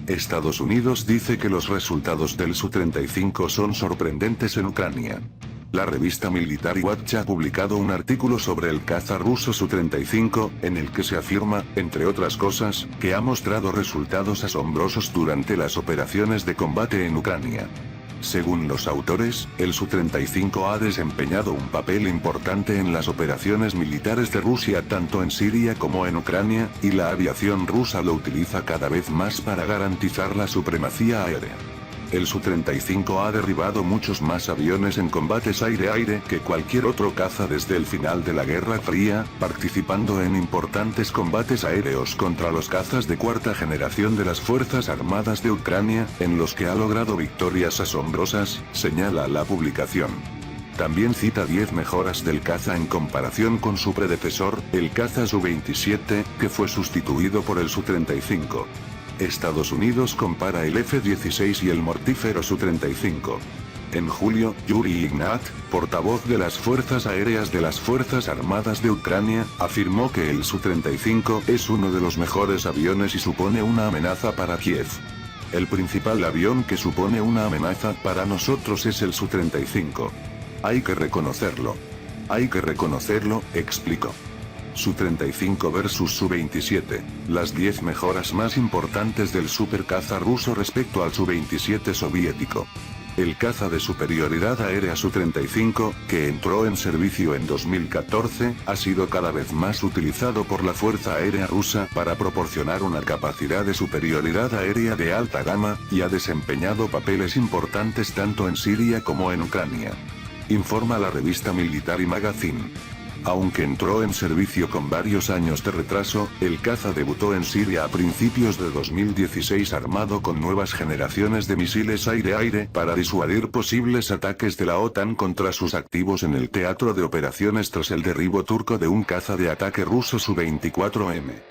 Estados Unidos dice que los resultados del Su-35 son sorprendentes en Ucrania. La revista Military Watch ha publicado un artículo sobre el caza ruso Su-35, en el que se afirma, entre otras cosas, que ha mostrado resultados asombrosos durante las operaciones de combate en Ucrania. Según los autores, el Su-35 ha desempeñado un papel importante en las operaciones militares de Rusia tanto en Siria como en Ucrania, y la aviación rusa lo utiliza cada vez más para garantizar la supremacía aérea. El Su-35 ha derribado muchos más aviones en combates aire-aire que cualquier otro caza desde el final de la Guerra Fría, participando en importantes combates aéreos contra los cazas de cuarta generación de las Fuerzas Armadas de Ucrania, en los que ha logrado victorias asombrosas, señala la publicación. También cita 10 mejoras del caza en comparación con su predecesor, el caza Su-27, que fue sustituido por el Su-35. Estados Unidos compara el F-16 y el mortífero Su-35. En julio, Yuri Ignat, portavoz de las Fuerzas Aéreas de las Fuerzas Armadas de Ucrania, afirmó que el Su-35 es uno de los mejores aviones y supone una amenaza para Kiev. El principal avión que supone una amenaza para nosotros es el Su-35. Hay que reconocerlo. Hay que reconocerlo, explicó. Su-35 versus Su-27, las 10 mejoras más importantes del supercaza ruso respecto al Su-27 soviético. El caza de superioridad aérea Su-35, que entró en servicio en 2014, ha sido cada vez más utilizado por la Fuerza Aérea Rusa para proporcionar una capacidad de superioridad aérea de alta gama, y ha desempeñado papeles importantes tanto en Siria como en Ucrania. Informa la revista Military Magazine. Aunque entró en servicio con varios años de retraso, el caza debutó en Siria a principios de 2016 armado con nuevas generaciones de misiles aire-aire para disuadir posibles ataques de la OTAN contra sus activos en el teatro de operaciones tras el derribo turco de un caza de ataque ruso Su-24M.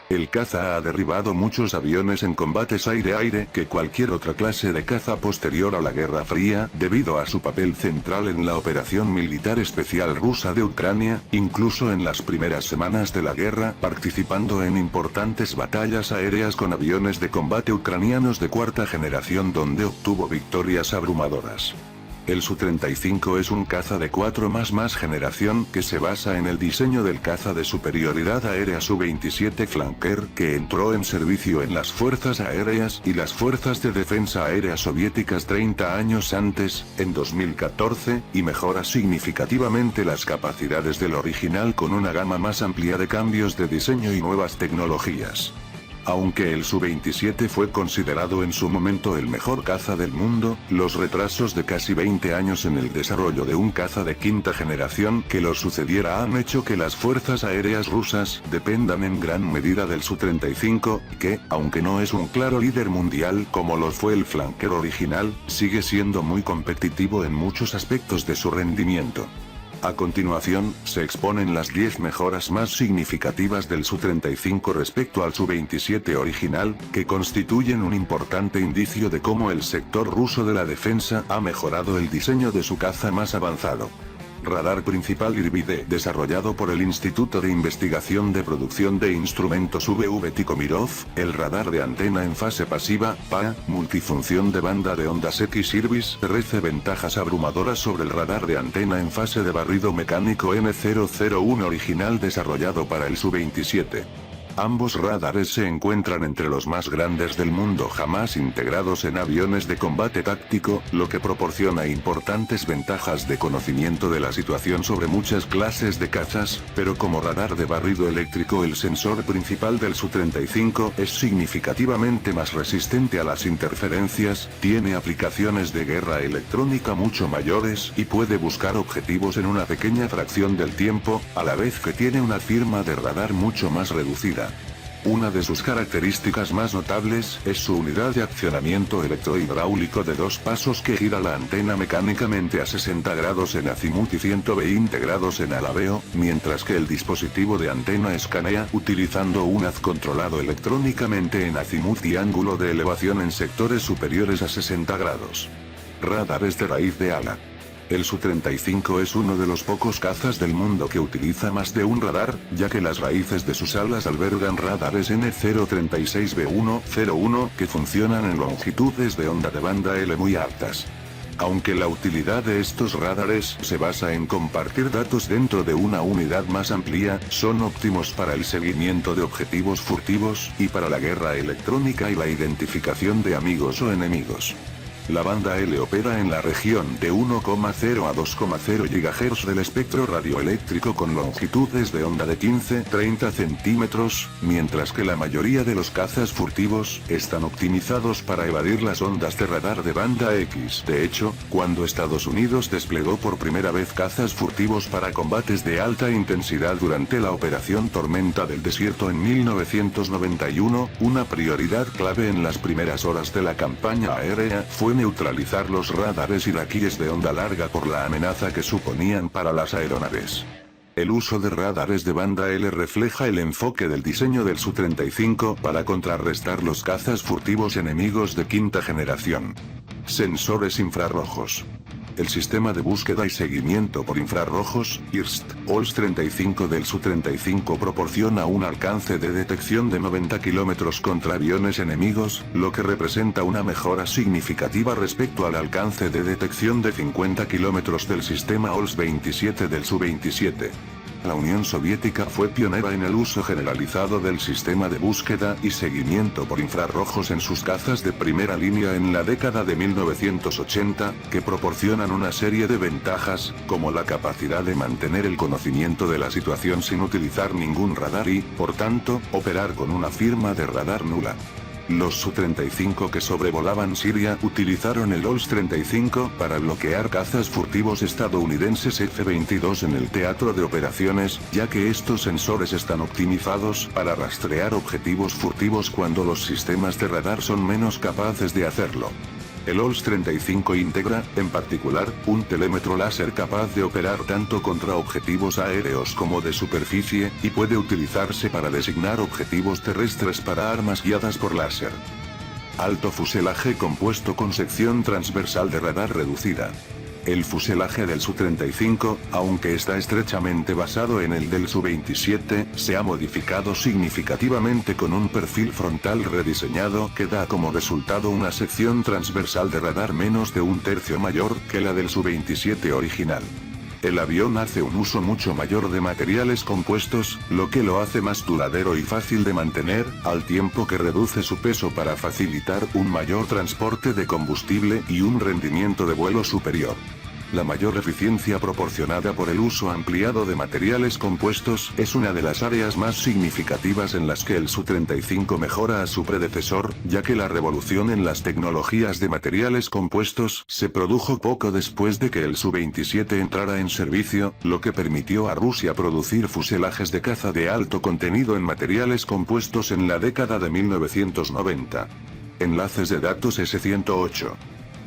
El caza ha derribado muchos aviones en combates aire-aire que cualquier otra clase de caza posterior a la Guerra Fría, debido a su papel central en la operación militar especial rusa de Ucrania, incluso en las primeras semanas de la guerra, participando en importantes batallas aéreas con aviones de combate ucranianos de cuarta generación donde obtuvo victorias abrumadoras. El Su-35 es un caza de 4 más generación que se basa en el diseño del caza de superioridad aérea Su-27 Flanker que entró en servicio en las Fuerzas Aéreas y las Fuerzas de Defensa Aérea Soviéticas 30 años antes, en 2014, y mejora significativamente las capacidades del original con una gama más amplia de cambios de diseño y nuevas tecnologías. Aunque el Su-27 fue considerado en su momento el mejor caza del mundo, los retrasos de casi 20 años en el desarrollo de un caza de quinta generación que lo sucediera han hecho que las fuerzas aéreas rusas dependan en gran medida del Su-35, que, aunque no es un claro líder mundial como lo fue el Flanker original, sigue siendo muy competitivo en muchos aspectos de su rendimiento. A continuación, se exponen las 10 mejoras más significativas del Su-35 respecto al Su-27 original, que constituyen un importante indicio de cómo el sector ruso de la defensa ha mejorado el diseño de su caza más avanzado. Radar principal IRBID desarrollado por el Instituto de Investigación de Producción de Instrumentos VV Tikhomírov, el radar de antena en fase pasiva, PA, multifunción de banda de ondas X IRBIS, ofrece ventajas abrumadoras sobre el radar de antena en fase de barrido mecánico M001 original desarrollado para el Su-27. Ambos radares se encuentran entre los más grandes del mundo jamás integrados en aviones de combate táctico, lo que proporciona importantes ventajas de conocimiento de la situación sobre muchas clases de cazas, pero como radar de barrido eléctrico el sensor principal del Su-35 es significativamente más resistente a las interferencias, tiene aplicaciones de guerra electrónica mucho mayores y puede buscar objetivos en una pequeña fracción del tiempo, a la vez que tiene una firma de radar mucho más reducida. Una de sus características más notables es su unidad de accionamiento electrohidráulico de 2 pasos que gira la antena mecánicamente a 60 grados en azimut y 120 grados en alabeo, mientras que el dispositivo de antena escanea utilizando un haz controlado electrónicamente en azimut y ángulo de elevación en sectores superiores a 60 grados. Radares de raíz de ala. El Su-35 es uno de los pocos cazas del mundo que utiliza más de un radar, ya que las raíces de sus alas albergan radares N036B101 que funcionan en longitudes de onda de banda L muy altas. Aunque la utilidad de estos radares se basa en compartir datos dentro de una unidad más amplia, son óptimos para el seguimiento de objetivos furtivos, y para la guerra electrónica y la identificación de amigos o enemigos. La banda L opera en la región de 1,0 a 2,0 GHz del espectro radioeléctrico con longitudes de onda de 15-30 centímetros, mientras que la mayoría de los cazas furtivos están optimizados para evadir las ondas de radar de banda X. De hecho, cuando Estados Unidos desplegó por primera vez cazas furtivos para combates de alta intensidad durante la Operación Tormenta del Desierto en 1991, una prioridad clave en las primeras horas de la campaña aérea fue neutralizar los radares iraquíes de onda larga por la amenaza que suponían para las aeronaves. El uso de radares de banda L refleja el enfoque del diseño del Su-35 para contrarrestar los cazas furtivos enemigos de quinta generación. Sensores infrarrojos. El sistema de búsqueda y seguimiento por infrarrojos, IRST, OLS-35 del Su-35 proporciona un alcance de detección de 90 km contra aviones enemigos, lo que representa una mejora significativa respecto al alcance de detección de 50 km del sistema OLS-27 del Su-27. La Unión Soviética fue pionera en el uso generalizado del sistema de búsqueda y seguimiento por infrarrojos en sus cazas de primera línea en la década de 1980, que proporcionan una serie de ventajas, como la capacidad de mantener el conocimiento de la situación sin utilizar ningún radar y, por tanto, operar con una firma de radar nula. Los Su-35 que sobrevolaban Siria utilizaron el OLS-35 para bloquear cazas furtivos estadounidenses F-22 en el teatro de operaciones, ya que estos sensores están optimizados para rastrear objetivos furtivos cuando los sistemas de radar son menos capaces de hacerlo. El OLS-35 integra, en particular, un telémetro láser capaz de operar tanto contra objetivos aéreos como de superficie, y puede utilizarse para designar objetivos terrestres para armas guiadas por láser. Alto fuselaje compuesto con sección transversal de radar reducida. El fuselaje del Su-35, aunque está estrechamente basado en el del Su-27, se ha modificado significativamente con un perfil frontal rediseñado que da como resultado una sección transversal de radar menos de un tercio mayor que la del Su-27 original. El avión hace un uso mucho mayor de materiales compuestos, lo que lo hace más duradero y fácil de mantener, al tiempo que reduce su peso para facilitar un mayor transporte de combustible y un rendimiento de vuelo superior. La mayor eficiencia proporcionada por el uso ampliado de materiales compuestos es una de las áreas más significativas en las que el Su-35 mejora a su predecesor, ya que la revolución en las tecnologías de materiales compuestos se produjo poco después de que el Su-27 entrara en servicio, lo que permitió a Rusia producir fuselajes de caza de alto contenido en materiales compuestos en la década de 1990. Enlaces de datos S-108.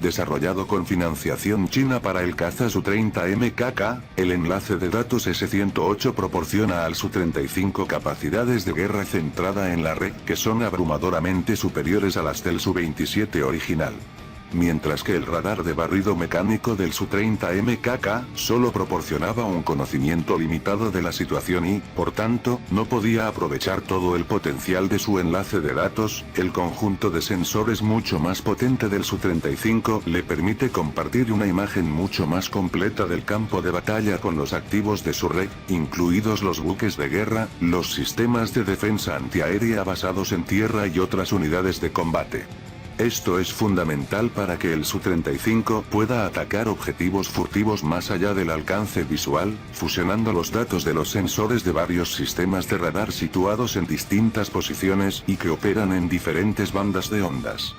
Desarrollado con financiación china para el caza Su-30 MKK, el enlace de datos S-108 proporciona al Su-35 capacidades de guerra centrada en la red que son abrumadoramente superiores a las del Su-27 original. Mientras que el radar de barrido mecánico del Su-30 MKK solo proporcionaba un conocimiento limitado de la situación y, por tanto, no podía aprovechar todo el potencial de su enlace de datos, el conjunto de sensores mucho más potente del Su-35 le permite compartir una imagen mucho más completa del campo de batalla con los activos de su red, incluidos los buques de guerra, los sistemas de defensa antiaérea basados en tierra y otras unidades de combate. Esto es fundamental para que el Su-35 pueda atacar objetivos furtivos más allá del alcance visual, fusionando los datos de los sensores de varios sistemas de radar situados en distintas posiciones y que operan en diferentes bandas de ondas.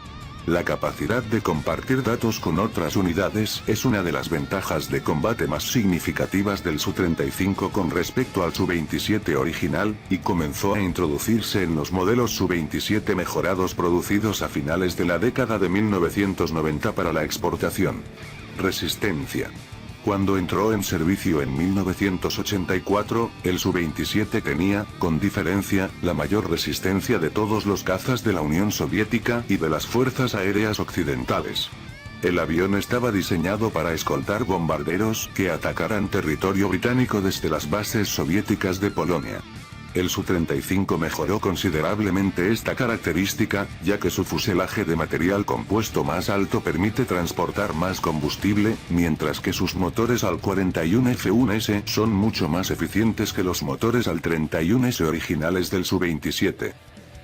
La capacidad de compartir datos con otras unidades es una de las ventajas de combate más significativas del Su-35 con respecto al Su-27 original, y comenzó a introducirse en los modelos Su-27 mejorados producidos a finales de la década de 1990 para la exportación. Resistencia. Cuando entró en servicio en 1984, el Su-27 tenía, con diferencia, la mayor resistencia de todos los cazas de la Unión Soviética y de las fuerzas aéreas occidentales. El avión estaba diseñado para escoltar bombarderos que atacaran territorio británico desde las bases soviéticas de Polonia. El Su-35 mejoró considerablemente esta característica, ya que su fuselaje de material compuesto más alto permite transportar más combustible, mientras que sus motores al 41F1S son mucho más eficientes que los motores al 31S originales del Su-27.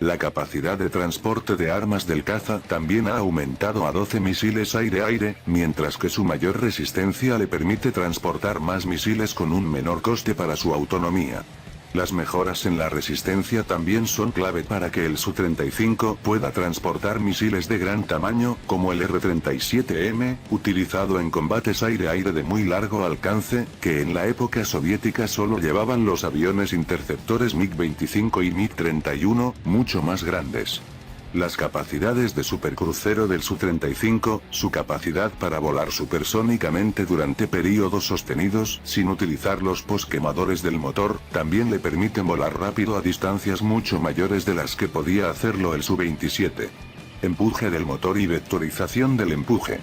La capacidad de transporte de armas del caza también ha aumentado a 12 misiles aire-aire, mientras que su mayor resistencia le permite transportar más misiles con un menor coste para su autonomía. Las mejoras en la resistencia también son clave para que el Su-35 pueda transportar misiles de gran tamaño, como el R-37M, utilizado en combates aire-aire de muy largo alcance, que en la época soviética solo llevaban los aviones interceptores MiG-25 y MiG-31, mucho más grandes. Las capacidades de supercrucero del Su-35, su capacidad para volar supersónicamente durante periodos sostenidos, sin utilizar los posquemadores del motor, también le permiten volar rápido a distancias mucho mayores de las que podía hacerlo el Su-27. Empuje del motor y vectorización del empuje.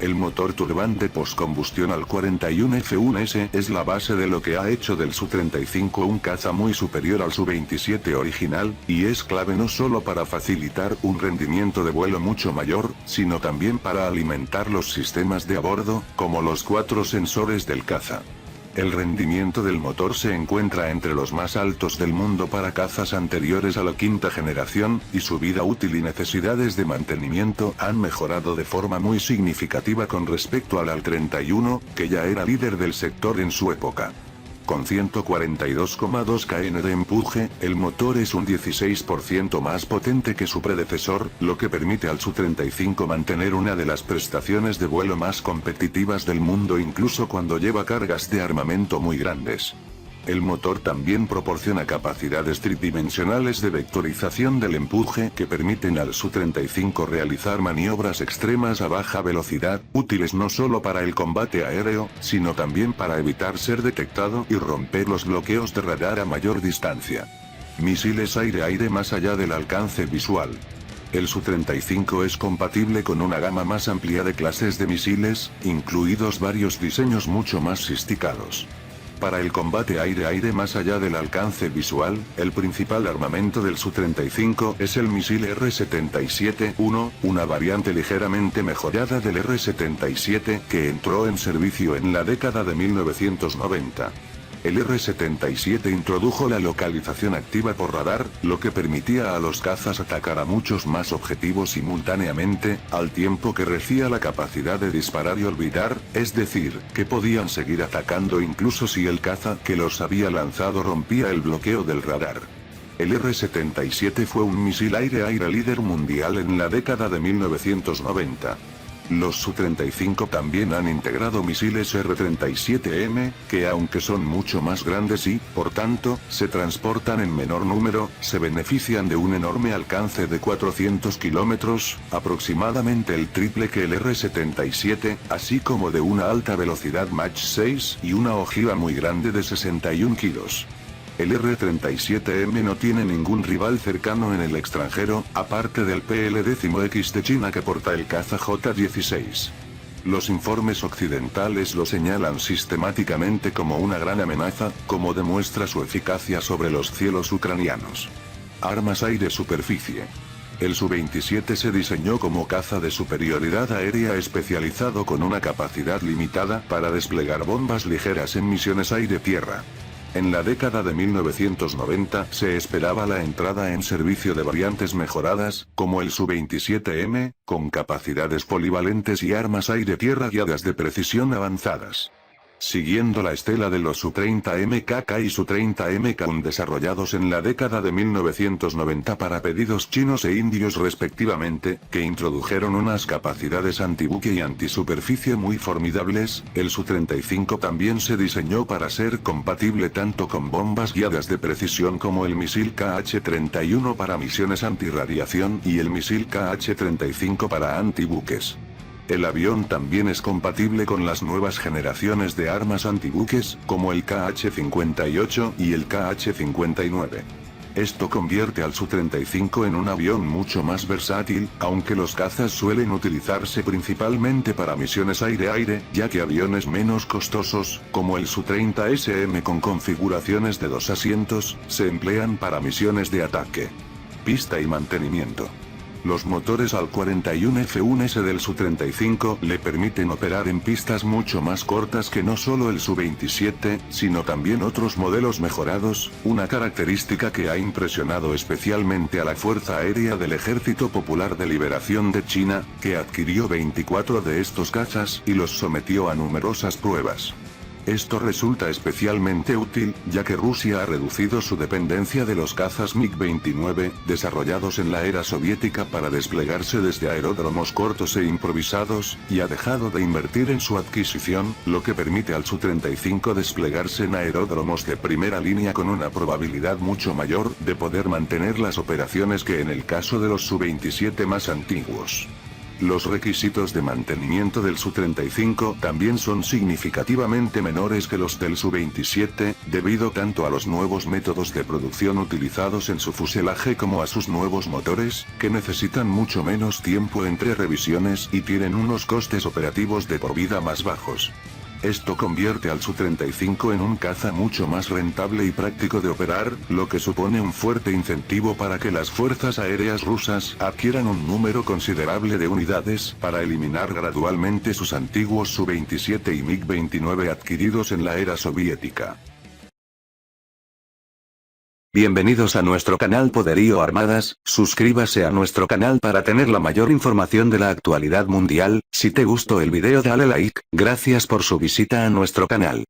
El motor turbante postcombustión al 41F1S es la base de lo que ha hecho del Su-35 un caza muy superior al Su-27 original, y es clave no solo para facilitar un rendimiento de vuelo mucho mayor, sino también para alimentar los sistemas de a bordo, como los 4 sensores del caza. El rendimiento del motor se encuentra entre los más altos del mundo para cazas anteriores a la quinta generación, y su vida útil y necesidades de mantenimiento han mejorado de forma muy significativa con respecto al AL-31, que ya era líder del sector en su época. Con 142,2 kN de empuje, el motor es un 16% más potente que su predecesor, lo que permite al Su-35 mantener una de las prestaciones de vuelo más competitivas del mundo incluso cuando lleva cargas de armamento muy grandes. El motor también proporciona capacidades tridimensionales de vectorización del empuje que permiten al Su-35 realizar maniobras extremas a baja velocidad, útiles no solo para el combate aéreo, sino también para evitar ser detectado y romper los bloqueos de radar a mayor distancia. Misiles aire-aire más allá del alcance visual. El Su-35 es compatible con una gama más amplia de clases de misiles, incluidos varios diseños mucho más sofisticados. Para el combate aire-aire más allá del alcance visual, el principal armamento del Su-35 es el misil R-77-1, una variante ligeramente mejorada del R-77 que entró en servicio en la década de 1990. El R-77 introdujo la localización activa por radar, lo que permitía a los cazas atacar a muchos más objetivos simultáneamente, al tiempo que recibía la capacidad de disparar y olvidar, es decir, que podían seguir atacando incluso si el caza que los había lanzado rompía el bloqueo del radar. El R-77 fue un misil aire-aire líder mundial en la década de 1990. Los Su-35 también han integrado misiles R-37M, que aunque son mucho más grandes y, por tanto, se transportan en menor número, se benefician de un enorme alcance de 400 kilómetros, aproximadamente el triple que el R-77, así como de una alta velocidad Mach 6 y una ojiva muy grande de 61 kilos. El R-37M no tiene ningún rival cercano en el extranjero, aparte del PL-10X de China que porta el caza J-16. Los informes occidentales lo señalan sistemáticamente como una gran amenaza, como demuestra su eficacia sobre los cielos ucranianos. Armas aire-superficie. El Su-27 se diseñó como caza de superioridad aérea especializado con una capacidad limitada para desplegar bombas ligeras en misiones aire-tierra. En la década de 1990 se esperaba la entrada en servicio de variantes mejoradas, como el Su-27M, con capacidades polivalentes y armas aire-tierra guiadas de precisión avanzadas. Siguiendo la estela de los Su-30MKK y Su-30MK desarrollados en la década de 1990 para pedidos chinos e indios respectivamente, que introdujeron unas capacidades antibuque y antisuperficie muy formidables, el Su-35 también se diseñó para ser compatible tanto con bombas guiadas de precisión como el misil KH-31 para misiones antirradiación y el misil KH-35 para antibuques. El avión también es compatible con las nuevas generaciones de armas antibuques, como el KH-58 y el KH-59. Esto convierte al Su-35 en un avión mucho más versátil, aunque los cazas suelen utilizarse principalmente para misiones aire-aire, ya que aviones menos costosos, como el Su-30 SM con configuraciones de 2 asientos, se emplean para misiones de ataque. Pista y mantenimiento. Los motores al 41F1S del Su-35 le permiten operar en pistas mucho más cortas que no solo el Su-27, sino también otros modelos mejorados, una característica que ha impresionado especialmente a la Fuerza Aérea del Ejército Popular de Liberación de China, que adquirió 24 de estos cazas y los sometió a numerosas pruebas. Esto resulta especialmente útil, ya que Rusia ha reducido su dependencia de los cazas MiG-29, desarrollados en la era soviética para desplegarse desde aeródromos cortos e improvisados, y ha dejado de invertir en su adquisición, lo que permite al Su-35 desplegarse en aeródromos de primera línea con una probabilidad mucho mayor de poder mantener las operaciones que en el caso de los Su-27 más antiguos. Los requisitos de mantenimiento del Su-35 también son significativamente menores que los del Su-27, debido tanto a los nuevos métodos de producción utilizados en su fuselaje como a sus nuevos motores, que necesitan mucho menos tiempo entre revisiones y tienen unos costes operativos de por vida más bajos. Esto convierte al Su-35 en un caza mucho más rentable y práctico de operar, lo que supone un fuerte incentivo para que las fuerzas aéreas rusas adquieran un número considerable de unidades para eliminar gradualmente sus antiguos Su-27 y MiG-29 adquiridos en la era soviética. Bienvenidos a nuestro canal Poderío Armadas, suscríbase a nuestro canal para tener la mayor información de la actualidad mundial. Si te gustó el video dale like, gracias por su visita a nuestro canal.